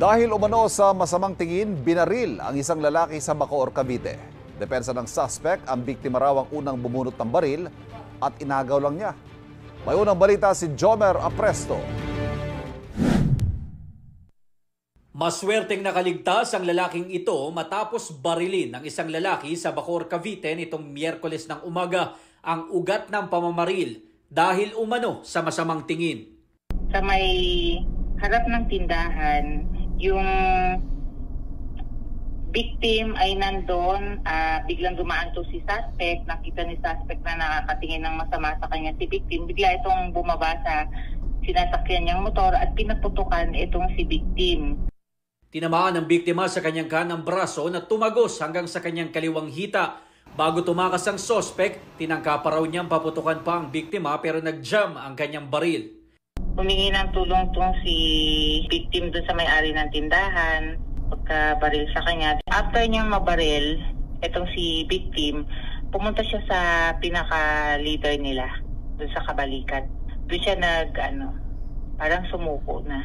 Dahil umano sa masamang tingin, binaril ang isang lalaki sa Bacoor, Cavite. Depensa ng suspect, ang biktima raw ang unang bumunot ng baril at inagaw lang niya. May unang balita si Jomer Apresto. Maswerteng nakaligtas ang lalaking ito matapos barilin ng isang lalaki sa Bacoor, Cavite nitong Miyerkules ng umaga ang ugat ng pamamaril dahil umano sa masamang tingin. Sa may harap ng tindahan, yung victim ay nandun, biglang dumaan to si suspect, nakita ni suspect na nakakatingin ng masama sa kanya si victim, bigla itong bumaba sa sinasakyan niyang motor at pinaputukan itong si victim. Tinamaan ng biktima sa kanyang kanang braso na tumagos hanggang sa kanyang kaliwang hita. Bago tumakas ang suspect, tinangka pa raw niyang paputukan pa ang biktima pero nag-jam ang kanyang baril. Humingi ng tulong tong si victim doon sa may-ari ng tindahan, pagkabaril sa kanya. After niyang mabaril, itong si victim, pumunta siya sa pinaka-leader nila, doon sa kabalikat. Doon siya parang sumuko na.